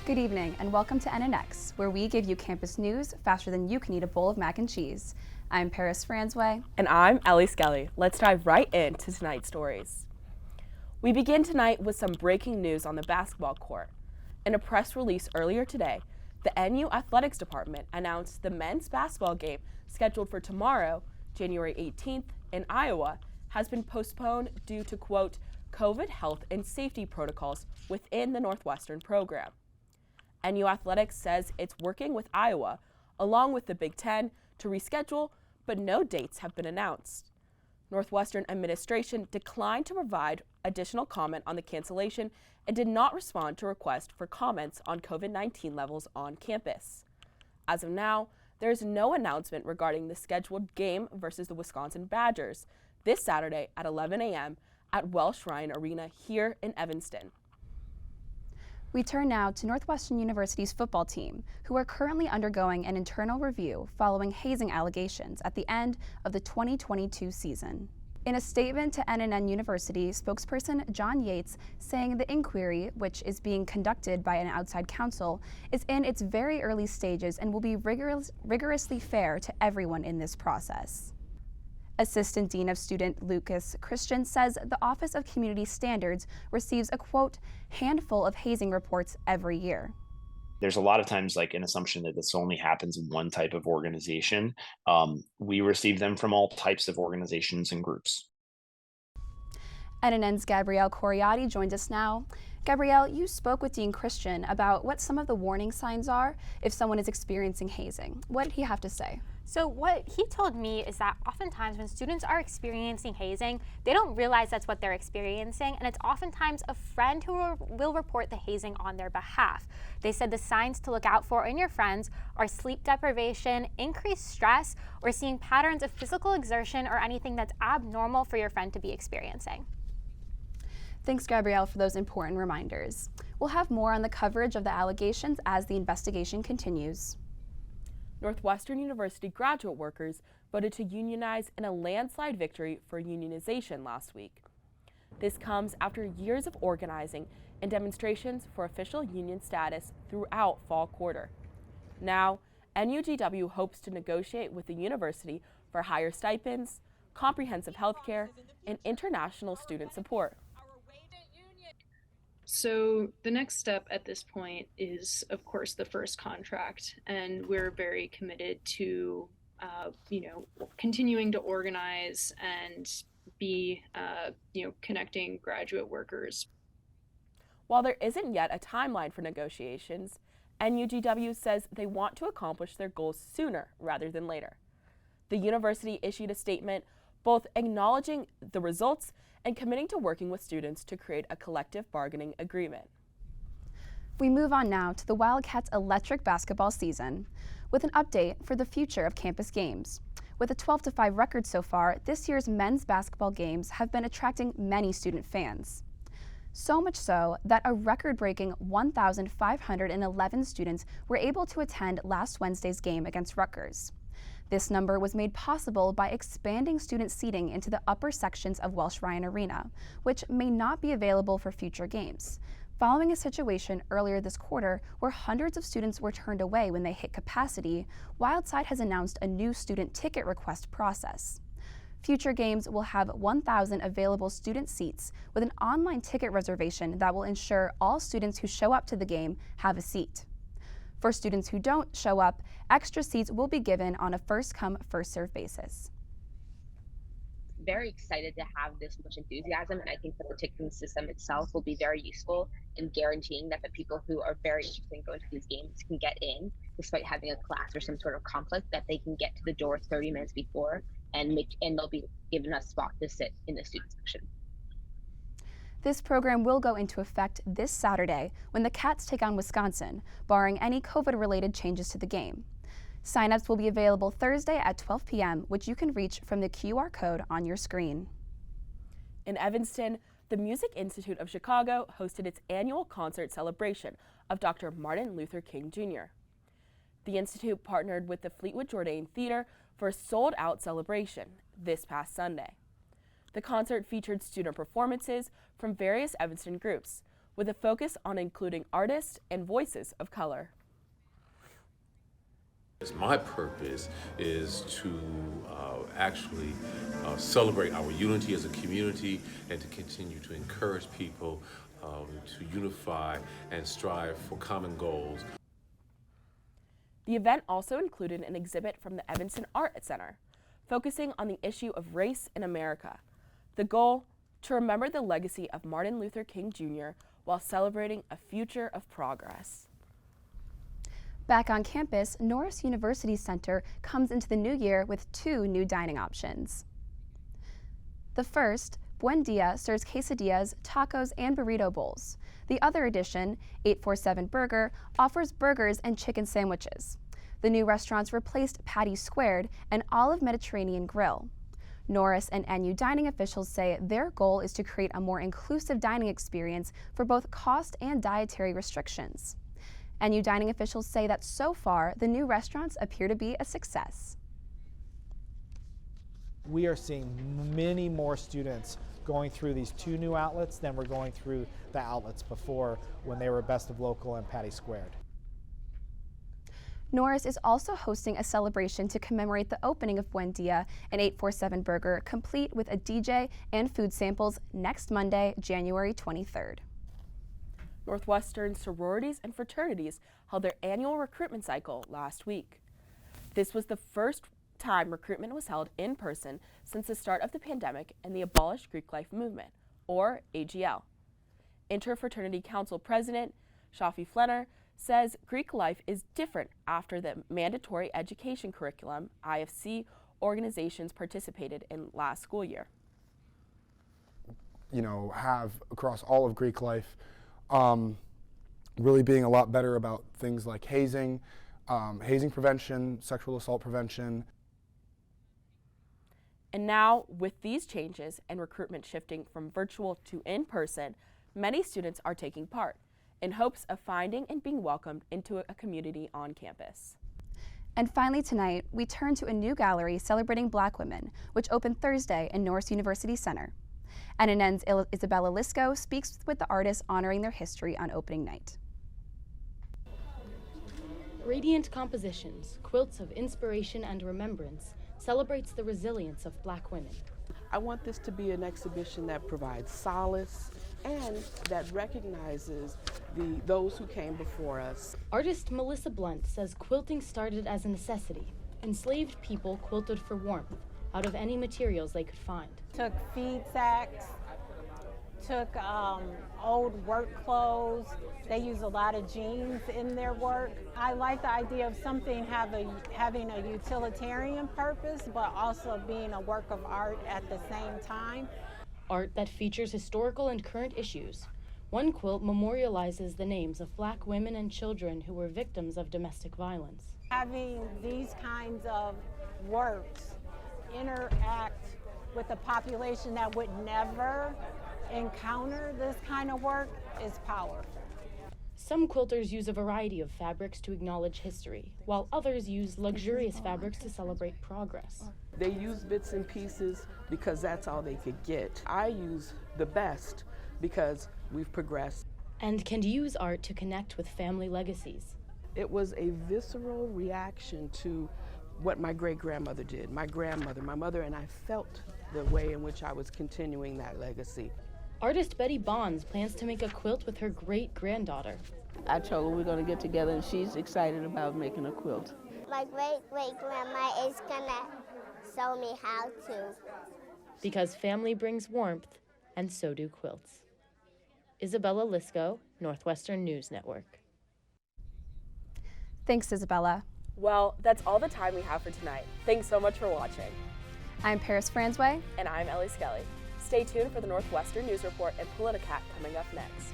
Good evening and welcome to NNX, where we give you campus news faster than you can eat a bowl of mac and cheese. I'm Paris Franzway. And I'm Ellie Skelly. Let's dive right into tonight's stories. We begin tonight with some breaking news on the basketball court. In a press release earlier today, the NU Athletics Department announced the men's basketball game scheduled for tomorrow, January 18th, in Iowa, has been postponed due to, quote, COVID health and safety protocols within the Northwestern program. NU Athletics says it's working with Iowa, along with the Big Ten, to reschedule, but no dates have been announced. Northwestern administration declined to provide additional comment on the cancellation and did not respond to requests for comments on COVID-19 levels on campus. As of now, there is no announcement regarding the scheduled game versus the Wisconsin Badgers this Saturday at 11 a.m. at Welsh Ryan Arena here in Evanston. We turn now to Northwestern University's football team, who are currently undergoing an internal review following hazing allegations at the end of the 2022 season. In a statement to NNN University, spokesperson John Yates saying the inquiry, which is being conducted by an outside counsel, is in its very early stages and will be rigorously fair to everyone in this process. Assistant Dean of Student Lucas Christian says the Office of Community Standards receives a, quote, handful of hazing reports every year. There's a lot of times like an assumption that this only happens in one type of organization. We receive them from all types of organizations and groups. NNN's Gabrielle Coriati joins us now. Gabrielle, you spoke with Dean Christian about what some of the warning signs are if someone is experiencing hazing. What did he have to say? So what he told me is that oftentimes when students are experiencing hazing, they don't realize that's what they're experiencing, and it's oftentimes a friend who will report the hazing on their behalf. They said the signs to look out for in your friends are sleep deprivation, increased stress, or seeing patterns of physical exertion or anything that's abnormal for your friend to be experiencing. Thanks, Gabrielle, for those important reminders. We'll have more on the coverage of the allegations as the investigation continues. Northwestern University graduate workers voted to unionize in a landslide victory for unionization last week. This comes after years of organizing and demonstrations for official union status throughout fall quarter. Now, NUGW hopes to negotiate with the university for higher stipends, comprehensive health care, and international student support. So the next step at this point is, of course, the first contract, and we're very committed to, continuing to organize and be, connecting graduate workers. While there isn't yet a timeline for negotiations, NUGW says they want to accomplish their goals sooner rather than later. The university issued a statement both acknowledging the results and committing to working with students to create a collective bargaining agreement. We move on now to the Wildcats' electric basketball season with an update for the future of campus games. With a 12-5 record so far, this year's men's basketball games have been attracting many student fans. So much so that a record-breaking 1,511 students were able to attend last Wednesday's game against Rutgers. This number was made possible by expanding student seating into the upper sections of Welsh Ryan Arena, which may not be available for future games, following a situation earlier this quarter where hundreds of students were turned away when they hit capacity. Wildside has announced a new student ticket request process. Future games will have 1,000 available student seats with an online ticket reservation that will ensure all students who show up to the game have a seat. For students who don't show up, extra seats will be given on a first-come, first-served basis. Very excited to have this much enthusiasm, and I think that the ticketing system itself will be very useful in guaranteeing that the people who are very interested in going to these games can get in, despite having a class or some sort of conflict, that they can get to the door 30 minutes before, and they'll be given a spot to sit in the student section. This program will go into effect this Saturday when the Cats take on Wisconsin, barring any COVID-related changes to the game. Sign-ups will be available Thursday at 12 p.m., which you can reach from the QR code on your screen. In Evanston, the Music Institute of Chicago hosted its annual concert celebration of Dr. Martin Luther King Jr. The Institute partnered with the Fleetwood Jourdain Theater for a sold-out celebration this past Sunday. The concert featured student performances from various Evanston groups, with a focus on including artists and voices of color. My purpose is to actually celebrate our unity as a community and to continue to encourage people to unify and strive for common goals. The event also included an exhibit from the Evanston Art Center, focusing on the issue of race in America. The goal, to remember the legacy of Martin Luther King Jr. while celebrating a future of progress. Back on campus, Norris University Center comes into the new year with 2 new dining options. The first, Buen Dia, serves quesadillas, tacos, and burrito bowls. The other edition, 847 Burger, offers burgers and chicken sandwiches. The new restaurants replaced Patty Squared, an olive Mediterranean grill. Norris and NU dining officials say their goal is to create a more inclusive dining experience for both cost and dietary restrictions. NU dining officials say that so far, the new restaurants appear to be a success. We are seeing many more students going through these 2 new outlets than were going through the outlets before when they were Best of Local and Patty Squared. Norris is also hosting a celebration to commemorate the opening of Buen Dia and 847 Burger, complete with a DJ and food samples next Monday, January 23rd. Northwestern sororities and fraternities held their annual recruitment cycle last week. This was the first time recruitment was held in person since the start of the pandemic and the Abolish Greek Life movement, or AGL. Interfraternity Council President Shafi Flenner says Greek life is different after the mandatory education curriculum IFC organizations participated in last school year. Have across all of Greek life really being a lot better about things like hazing, hazing prevention, sexual assault prevention. And now, with these changes and recruitment shifting from virtual to in-person, many students are taking part in hopes of finding and being welcomed into a community on campus. And finally tonight, we turn to a new gallery celebrating Black women, which opened Thursday in Norris University Center. NNN's Isabella Lisco speaks with the artists honoring their history on opening night. Radiant Compositions, Quilts of Inspiration and Remembrance, celebrates the resilience of Black women. I want this to be an exhibition that provides solace and that recognizes those who came before us. Artist Melissa Blunt says quilting started as a necessity. Enslaved people quilted for warmth out of any materials they could find. Took feed sacks, took old work clothes. They use a lot of jeans in their work. I like the idea of something having a utilitarian purpose, but also being a work of art at the same time. Art that features historical and current issues. One quilt memorializes the names of Black women and children who were victims of domestic violence. Having these kinds of works interact with a population that would never encounter this kind of work is powerful. Some quilters use a variety of fabrics to acknowledge history, while others use luxurious fabrics to celebrate progress. They use bits and pieces because that's all they could get. I use the best because we've progressed. And can use art to connect with family legacies. It was a visceral reaction to what my great-grandmother did, my grandmother, my mother, and I felt the way in which I was continuing that legacy. Artist Betty Bonds plans to make a quilt with her great-granddaughter. I told her we're going to get together and she's excited about making a quilt. My great-great-grandma is going to show me how to. Because family brings warmth, and so do quilts. Isabella Lisco, Northwestern News Network. Thanks, Isabella. Well, that's all the time we have for tonight. Thanks so much for watching. I'm Paris Franzway. And I'm Ellie Skelly. Stay tuned for the Northwestern News Report and Politicat coming up next.